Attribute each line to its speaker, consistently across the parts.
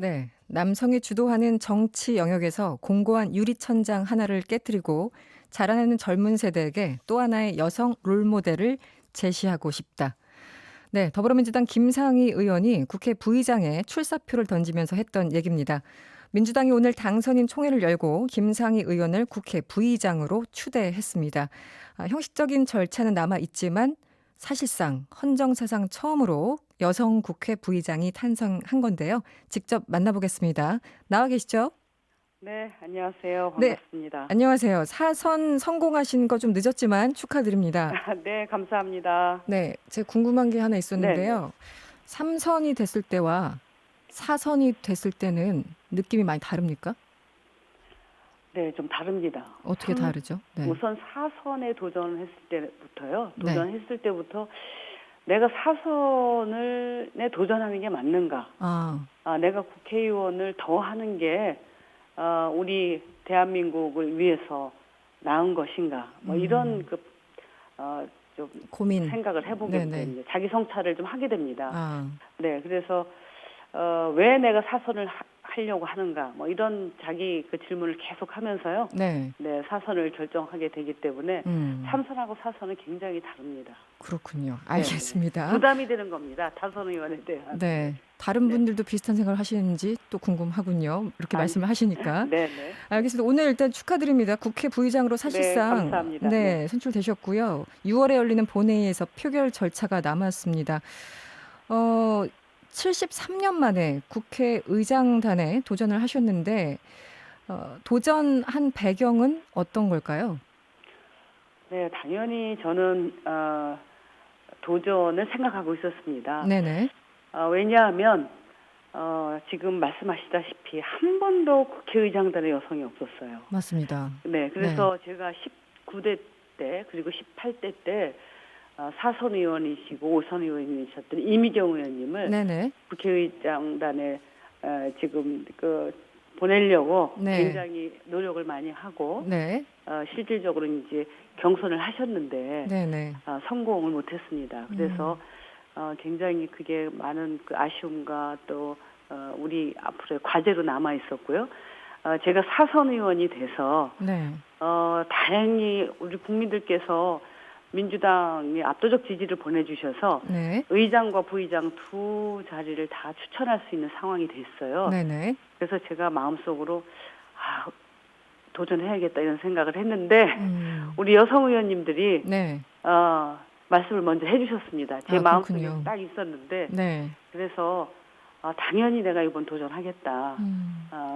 Speaker 1: 네, 남성이 주도하는 정치 영역에서 공고한 유리천장 하나를 깨뜨리고 자라나는 젊은 세대에게 또 하나의 여성 롤모델을 제시하고 싶다. 네, 더불어민주당 김상희 의원이 국회 부의장에 출사표를 던지면서 했던 얘기입니다. 민주당이 오늘 당선인 총회를 열고 김상희 의원을 국회 부의장으로 추대했습니다. 형식적인 절차는 남아 있지만 사실상 헌정사상 처음으로 여성 국회 부의장이 탄생한 건데요. 직접 만나보겠습니다. 나와 계시죠?
Speaker 2: 네, 안녕하세요.
Speaker 1: 네,
Speaker 2: 반갑습니다.
Speaker 1: 안녕하세요. 사선 성공하신 거 좀 늦었지만 축하드립니다.
Speaker 2: 네, 감사합니다.
Speaker 1: 네, 제가 궁금한 게 하나
Speaker 2: 네네.
Speaker 1: 있었는데요. 3선이 됐을 때와 4선이 됐을 때는 느낌이 많이 다릅니까?
Speaker 2: 네, 좀 다릅니다.
Speaker 1: 어떻게 다르죠? 네.
Speaker 2: 우선 사선에 도전했을 때부터요.
Speaker 1: 네.
Speaker 2: 도전했을 때부터 내가 사선에 도전하는 게 맞는가?
Speaker 1: 아,
Speaker 2: 내가 국회의원을 더 하는 게 우리 대한민국을 위해서 나은 것인가? 뭐 이런 좀
Speaker 1: 고민.
Speaker 2: 생각을 해보게
Speaker 1: 네네.
Speaker 2: 됩니다. 자기 성찰을 좀 하게 됩니다.
Speaker 1: 아,
Speaker 2: 네, 그래서 왜 내가 사선을 하려고 하는가, 뭐 이런 자기 그 질문을 계속 하면서요.
Speaker 1: 네.
Speaker 2: 네, 사선을 결정하게 되기 때문에
Speaker 1: 음,
Speaker 2: 삼선하고 사선은 굉장히 다릅니다.
Speaker 1: 그렇군요.
Speaker 2: 네,
Speaker 1: 알겠습니다.
Speaker 2: 부담이 되는 겁니다. 다선 의원에 대한.
Speaker 1: 네. 다른
Speaker 2: 네,
Speaker 1: 분들도 비슷한 생각을 하시는지 또 궁금하군요. 이렇게
Speaker 2: 아,
Speaker 1: 말씀을 하시니까.
Speaker 2: 네, 네,
Speaker 1: 알겠습니다. 오늘 일단 축하드립니다. 국회 부의장으로
Speaker 2: 네,
Speaker 1: 사실상
Speaker 2: 감사합니다. 네,
Speaker 1: 네, 선출되셨고요. 6월에 열리는 본회의에서 표결 절차가 남았습니다. 어, 73년 만에 국회의장단에 도전을 하셨는데 도전한 배경은 어떤 걸까요?
Speaker 2: 네, 당연히 저는 도전을 생각하고 있었습니다.
Speaker 1: 네네.
Speaker 2: 왜냐하면 지금 말씀하시다시피 한 번도 국회의장단에 여성이 없었어요.
Speaker 1: 맞습니다.
Speaker 2: 네,
Speaker 1: 네.
Speaker 2: 그래서 제가 19대 때 그리고 18대 때 사선 의원이시고 오선 의원이셨던 이미경 의원님을
Speaker 1: 네네.
Speaker 2: 국회의장단에 지금 그 보내려고
Speaker 1: 네.
Speaker 2: 굉장히 노력을 많이 하고
Speaker 1: 네.
Speaker 2: 실질적으로 이제 경선을 하셨는데
Speaker 1: 네네.
Speaker 2: 성공을 못했습니다. 그래서 굉장히 그게 많은 그 아쉬움과 또 우리 앞으로의 과제로 남아 있었고요. 제가 사선 의원이 돼서
Speaker 1: 네.
Speaker 2: 다행히 우리 국민들께서 민주당이 압도적 지지를 보내주셔서
Speaker 1: 네.
Speaker 2: 의장과 부의장 두 자리를 다 추천할 수 있는 상황이 됐어요.
Speaker 1: 네네.
Speaker 2: 그래서 제가 마음속으로 도전해야겠다 이런 생각을 했는데 우리 여성 의원님들이
Speaker 1: 네.
Speaker 2: 말씀을 먼저 해주셨습니다. 제 마음속에
Speaker 1: 그렇군요.
Speaker 2: 딱 있었는데
Speaker 1: 네.
Speaker 2: 그래서 당연히 내가 이번 도전하겠다.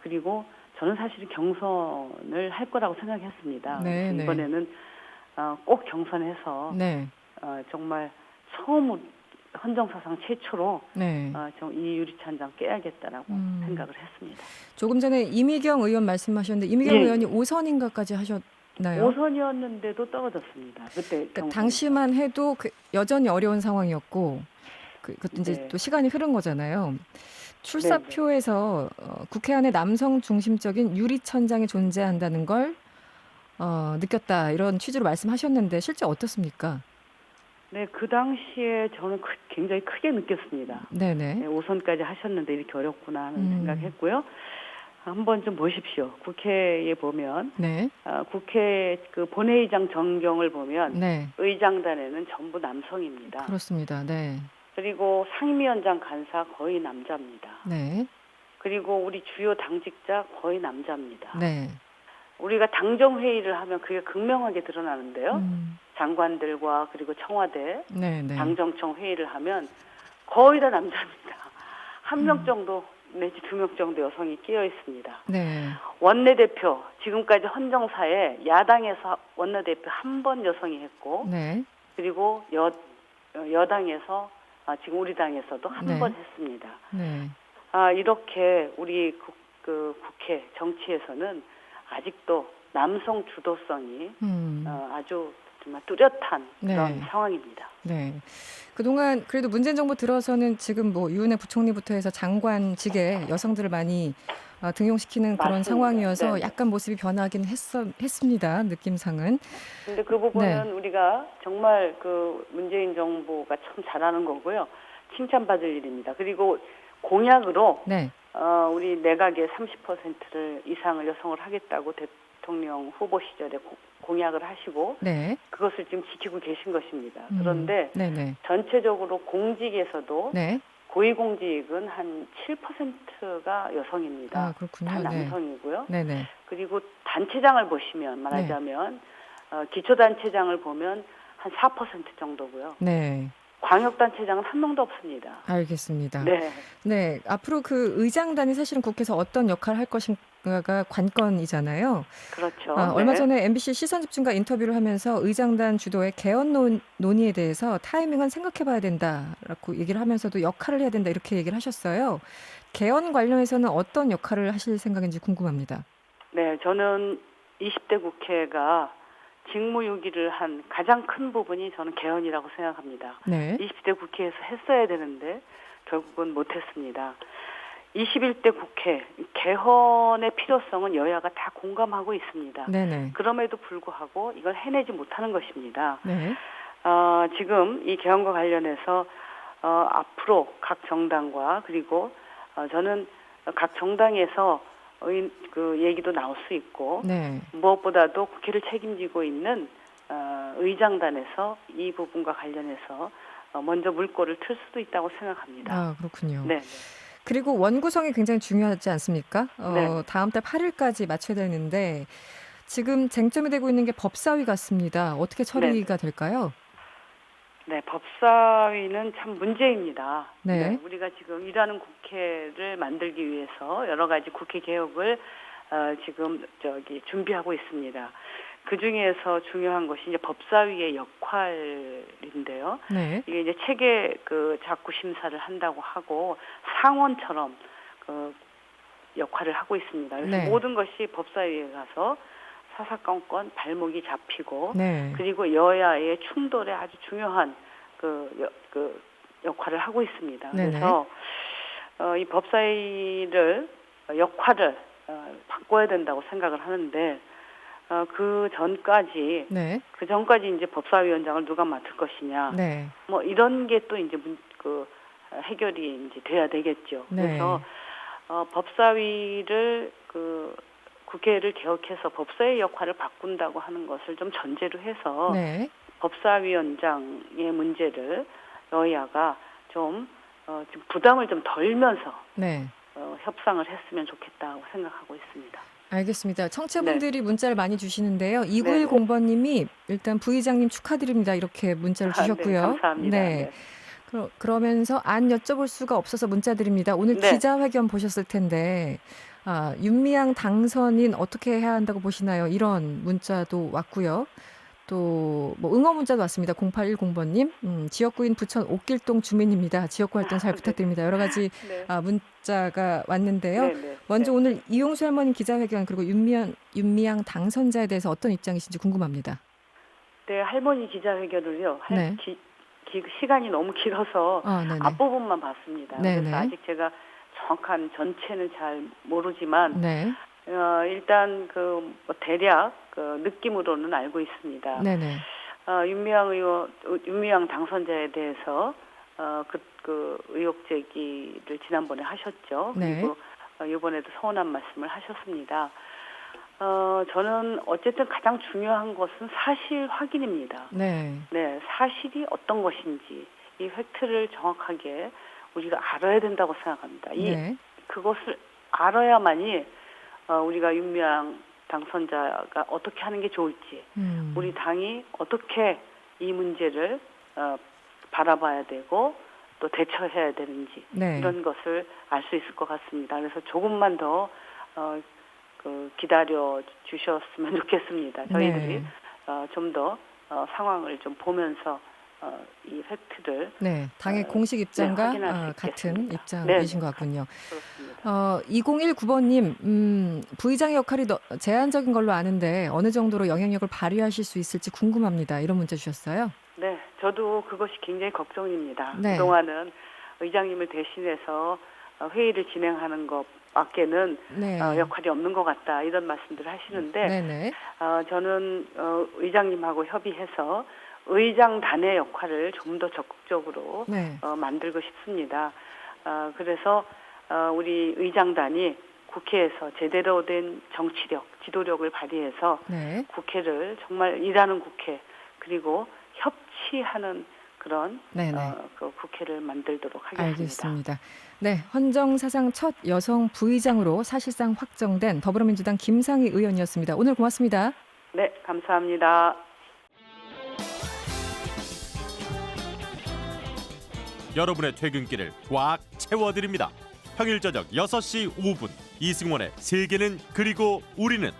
Speaker 2: 그리고 저는 사실 경선을 할 거라고 생각했습니다.
Speaker 1: 네,
Speaker 2: 그래서
Speaker 1: 네.
Speaker 2: 이번에는 꼭 경선해서
Speaker 1: 네.
Speaker 2: 정말 처음 헌정사상 최초로
Speaker 1: 네.
Speaker 2: 이 유리천장 깨야겠다라고 생각을 했습니다.
Speaker 1: 조금 전에 이미경 의원 말씀하셨는데 이미경
Speaker 2: 예,
Speaker 1: 의원이
Speaker 2: 예.
Speaker 1: 5선인가까지 하셨나요?
Speaker 2: 5선이었는데도 떨어졌습니다. 그때
Speaker 1: 그러니까
Speaker 2: 경선에서.
Speaker 1: 당시만 해도 여전히 어려운 상황이었고 그것도 이제
Speaker 2: 네.
Speaker 1: 또 시간이 흐른 거잖아요.
Speaker 2: 네, 네.
Speaker 1: 출사표에서 국회 안에 남성 중심적인 유리천장이 존재한다는 걸 느꼈다 이런 취지로 말씀하셨는데 실제 어떻습니까?
Speaker 2: 네, 그 당시에 저는 굉장히 크게 느꼈습니다.
Speaker 1: 네네.
Speaker 2: 네, 5선까지 하셨는데 이렇게 어렵구나 하는 생각했고요. 한번 좀 보십시오. 국회에 보면
Speaker 1: 네.
Speaker 2: 국회 그 본회의장 전경을 보면
Speaker 1: 네.
Speaker 2: 의장단에는 전부 남성입니다.
Speaker 1: 그렇습니다. 네.
Speaker 2: 그리고 상임위원장 간사 거의 남자입니다.
Speaker 1: 네.
Speaker 2: 그리고 우리 주요 당직자 거의 남자입니다.
Speaker 1: 네.
Speaker 2: 우리가 당정회의를 하면 그게 극명하게 드러나는데요. 장관들과 그리고 청와대
Speaker 1: 네, 네.
Speaker 2: 당정청 회의를 하면 거의 다 남자입니다. 한 명 정도 내지 2명 정도 여성이 끼어 있습니다.
Speaker 1: 네.
Speaker 2: 원내대표 지금까지 헌정사에 야당에서 원내대표 한 번 여성이 했고
Speaker 1: 네.
Speaker 2: 그리고 여당에서 지금 우리 당에서도 한
Speaker 1: 네.
Speaker 2: 번 했습니다.
Speaker 1: 네.
Speaker 2: 이렇게 우리 국회 정치에서는 아직도 남성 주도성이 아주 정말 뚜렷한 그런
Speaker 1: 네.
Speaker 2: 상황입니다.
Speaker 1: 네. 그동안 그래도 문재인 정부 들어서는 지금 뭐 유은혜 부총리부터 해서 장관직에 여성들을 많이 등용시키는 그런
Speaker 2: 맞습니다.
Speaker 1: 상황이어서
Speaker 2: 네네.
Speaker 1: 약간 모습이 변하긴 했습니다. 느낌상은.
Speaker 2: 근데 그 부분은 우리가 정말 그 문재인 정부가 참 잘하는 거고요. 칭찬받을 일입니다. 그리고 공약으로
Speaker 1: 네.
Speaker 2: 우리 내각의 30%를 이상을 여성을 하겠다고 대통령 후보 시절에 공약을 하시고
Speaker 1: 네.
Speaker 2: 그것을 지금 지키고 계신 것입니다. 그런데
Speaker 1: 네네.
Speaker 2: 전체적으로 공직에서도
Speaker 1: 네.
Speaker 2: 고위공직은 한 7%가 여성입니다.
Speaker 1: 아, 그렇군요.
Speaker 2: 다
Speaker 1: 네.
Speaker 2: 남성이고요.
Speaker 1: 네네.
Speaker 2: 그리고 단체장을 보시면 말하자면 기초단체장을 보면 한 4% 정도고요.
Speaker 1: 네.
Speaker 2: 광역단체장은 한 명도 없습니다.
Speaker 1: 알겠습니다.
Speaker 2: 네,
Speaker 1: 네. 앞으로 그 의장단이 사실은 국회에서 어떤 역할을 할 것인가가 관건이잖아요.
Speaker 2: 그렇죠.
Speaker 1: 얼마
Speaker 2: 네.
Speaker 1: 전에 MBC 시선집중과 인터뷰를 하면서 의장단 주도의 개헌 논의에 대해서 타이밍은 생각해봐야 된다라고 얘기를 하면서도 역할을 해야 된다 이렇게 얘기를 하셨어요. 개헌 관련해서는 어떤 역할을 하실 생각인지 궁금합니다.
Speaker 2: 네, 저는 20대 국회가 직무유기를 한 가장 큰 부분이 저는 개헌이라고 생각합니다.
Speaker 1: 네.
Speaker 2: 20대 국회에서 했어야 되는데 결국은 못했습니다. 21대 국회 개헌의 필요성은 여야가 다 공감하고 있습니다.
Speaker 1: 네네.
Speaker 2: 그럼에도 불구하고 이걸 해내지 못하는 것입니다.
Speaker 1: 네.
Speaker 2: 지금 이 개헌과 관련해서 앞으로 각 정당과 그리고 저는 각 정당에서 그 얘기도 나올 수 있고
Speaker 1: 네.
Speaker 2: 무엇보다도 국회를 책임지고 있는 의장단에서 이 부분과 관련해서 먼저 물꼬를 틀 수도 있다고 생각합니다.
Speaker 1: 아, 그렇군요.
Speaker 2: 네,
Speaker 1: 그리고 원구성이 굉장히 중요하지 않습니까?
Speaker 2: 네.
Speaker 1: 다음 달 8일까지 맞춰야 되는데 지금 쟁점이 되고 있는 게 법사위 같습니다. 어떻게 처리가 될까요?
Speaker 2: 네, 법사위는 참 문제입니다.
Speaker 1: 네.
Speaker 2: 우리가 지금 일하는 국회를 만들기 위해서 여러 가지 국회 개혁을 지금 준비하고 있습니다. 그 중에서 중요한 것이 이제 법사위의 역할인데요.
Speaker 1: 네.
Speaker 2: 이게 이제 체계 자구 심사를 한다고 하고 상원처럼 역할을 하고 있습니다. 그래서
Speaker 1: 네.
Speaker 2: 모든 것이 법사위에 가서 사사건건 발목이 잡히고
Speaker 1: 네.
Speaker 2: 그리고 여야의 충돌에 아주 중요한 역할을 하고 있습니다.
Speaker 1: 네네.
Speaker 2: 그래서 이 법사위를 역할을 바꿔야 된다고 생각을 하는데 그 전까지 이제 법사위원장을 누가 맡을 것이냐
Speaker 1: 네.
Speaker 2: 뭐 이런 게 또 이제 해결이 이제 돼야 되겠죠.
Speaker 1: 네.
Speaker 2: 그래서 법사위를 국회를 개혁해서 법사위 역할을 바꾼다고 하는 것을 좀 전제로 해서
Speaker 1: 네.
Speaker 2: 법사위원장의 문제를 여야가 좀 부담을 좀 덜면서
Speaker 1: 네.
Speaker 2: 협상을 했으면 좋겠다고 생각하고 있습니다.
Speaker 1: 알겠습니다. 청취자분들이 문자를 많이 주시는데요. 2910번님이 일단 부의장님 축하드립니다. 이렇게 문자를 주셨고요.
Speaker 2: 네, 감사합니다.
Speaker 1: 네. 그러면서 안 여쭤볼 수가 없어서 문자 드립니다. 오늘
Speaker 2: 네.
Speaker 1: 기자회견 보셨을 텐데 윤미향 당선인 어떻게 해야 한다고 보시나요? 이런 문자도 왔고요. 또 뭐 응원 문자도 왔습니다. 0810번님. 지역구인 부천 옥길동 주민입니다. 지역구 활동 잘 부탁드립니다. 여러 가지
Speaker 2: 네.
Speaker 1: 문자가 왔는데요.
Speaker 2: 네.
Speaker 1: 먼저 오늘 이용수 할머니 기자회견 그리고 윤미향 당선자에 대해서 어떤 입장이신지 궁금합니다.
Speaker 2: 네, 할머니 기자회견을요.
Speaker 1: 네.
Speaker 2: 시간이 너무 길어서
Speaker 1: 네네.
Speaker 2: 앞부분만 봤습니다.
Speaker 1: 네네.
Speaker 2: 그래서 아직 제가 정확한 전체는 잘 모르지만
Speaker 1: 네.
Speaker 2: 일단 대략 느낌으로는 알고 있습니다.
Speaker 1: 네네.
Speaker 2: 윤미향 당선자에 대해서 의혹 제기를 지난번에 하셨죠.
Speaker 1: 네.
Speaker 2: 그리고 이번에도 서운한 말씀을 하셨습니다. 저는 어쨌든 가장 중요한 것은 사실 확인입니다.
Speaker 1: 네.
Speaker 2: 네, 사실이 어떤 것인지 이 팩트를 정확하게 우리가 알아야 된다고 생각합니다. 그것을 알아야만이 우리가 윤미향 당선자가 어떻게 하는 게 좋을지, 우리 당이 어떻게 이 문제를 바라봐야 되고 또 대처해야 되는지 이런 것을 알 수 있을 것 같습니다. 그래서 조금만 더 기다려 주셨으면 좋겠습니다. 저희들이 좀 더 상황을 좀 보면서 이 팩트를
Speaker 1: 당의 공식 입장과 같은 입장이신 것 같군요.
Speaker 2: 그렇습니다.
Speaker 1: 2019번님, 부의장의 역할이 제한적인 걸로 아는데 어느 정도로 영향력을 발휘하실 수 있을지 궁금합니다. 이런 문자 주셨어요.
Speaker 2: 네, 저도 그것이 굉장히 걱정입니다.
Speaker 1: 네.
Speaker 2: 그동안은 의장님을 대신해서 회의를 진행하는 것밖에는 역할이 없는 것 같다 이런 말씀들을 하시는데 저는 의장님하고 협의해서 의장단의 역할을 좀 더 적극적으로 만들고 싶습니다. 그래서 우리 의장단이 국회에서 제대로 된 정치력, 지도력을 발휘해서
Speaker 1: 네.
Speaker 2: 국회를 정말 일하는 국회 그리고 협치하는 그런 그 국회를 만들도록 하겠습니다.
Speaker 1: 알겠습니다. 네, 헌정사상 첫 여성 부의장으로 사실상 확정된 더불어민주당 김상희 의원이었습니다. 오늘 고맙습니다.
Speaker 2: 네, 감사합니다.
Speaker 3: 여러분의 퇴근길을 꽉 채워드립니다. 평일 저녁 6시 5분 이승원의 세계는 그리고 우리는